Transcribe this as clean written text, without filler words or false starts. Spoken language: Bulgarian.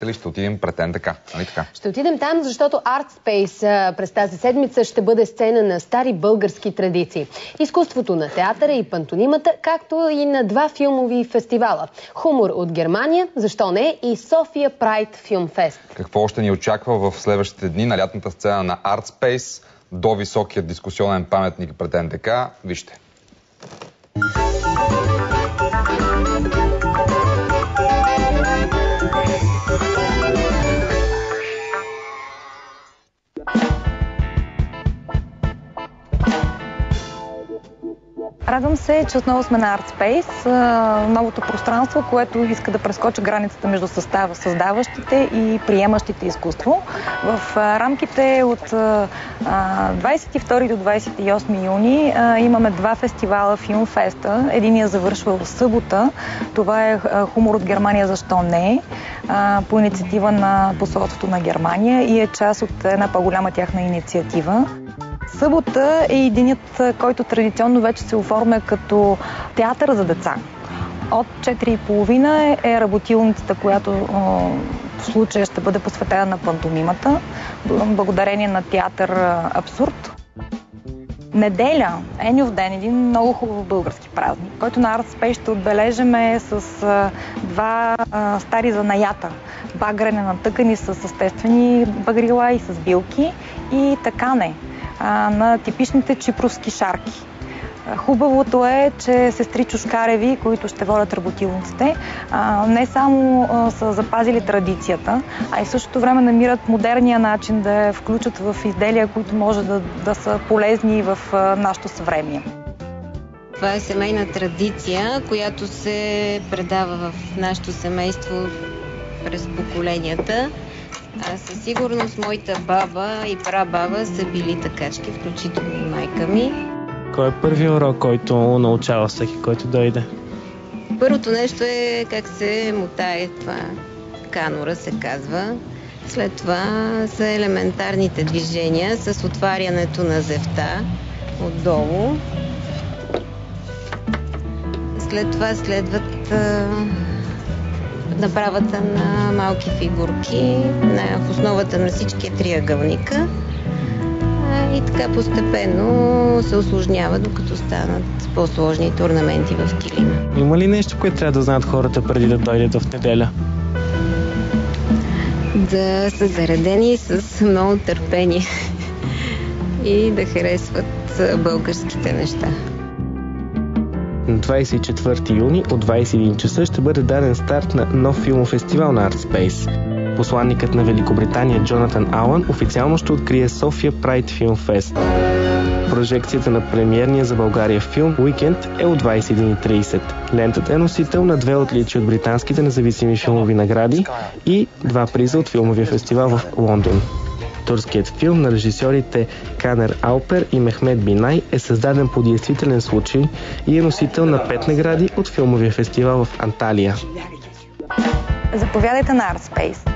Или ще отидем пред НДК, нали така? Ще отидем там, защото ArtSpace през тази седмица ще бъде сцена на стари български традиции. Изкуството на театъра и пантонимата, както и на два филмови фестивала. Хумор от Германия, защо не, и София Прайд Филм Фест. Какво още ни очаква в следващите дни на лятната сцена на ArtSpace до високият дискусионен паметник пред НДК? Вижте. Радвам се, че отново сме на ArtSpace, новото пространство, което иска да прескочи границата между създаващите и приемащите изкуство. В рамките от 22 до 28 юни имаме два фестивала Филмфеста. Единия завършва в събота. Това е Хумор от Германия, защо не? По инициатива на посолството на Германия и е част от една по-голяма тяхна инициатива. Събота е и денят, който традиционно вече се оформя като театър за деца. От 4:30 е работилницата, която в случая ще бъде посветена на пантомимата, благодарение на театър Абсурд. Неделя, Еньов ден, един много хубав български празник, който на ArtSpace ще отбележиме с два стари занаята. Багрене на тъкани с естествени багрила и с билки и такане на типичните чипровски шарки. Хубавото е, че сестри Чушкареви, които ще водят работилниците, не само са запазили традицията, а и в същото време намират модерния начин да я включат в изделия, които може да са полезни в нашето съвремие. Това е семейна традиция, която се предава в нашето семейство през поколенията. Със сигурност моята баба и прабаба са били такачки, включително и майка ми. Кой е първият урок, който научава всеки, който дойде? Първото нещо е как се мотае това. Канора се казва. След това са елементарните движения с отварянето на зевта отдолу. След това следват направата на малки фигурки в основата на всички триъгълника и така постепенно се усложнява, докато станат по-сложните орнаменти в килима. Има ли нещо, което трябва да знаят хората преди да дойдат в неделя? Да са заредени с много търпение и да харесват българските неща. На 24 юни от 21 часа ще бъде даден старт на нов филмов фестивал на ArtSpace. Посланникът на Великобритания Джонатан Алън официално ще открие София Прайд Филм Фест. Прожекцията на премиерния за България филм Уикенд е от 21:30. Лентата е носител на две отличия от британските независими филмови награди и два приза от филмовия фестивал в Лондон. Турският филм на режисьорите Канер Алпер и Мехмет Бинай е създаден по действителен случай и е носител на 5 награди от филмовия фестивал в Анталия. Заповядайте на ArtSpace.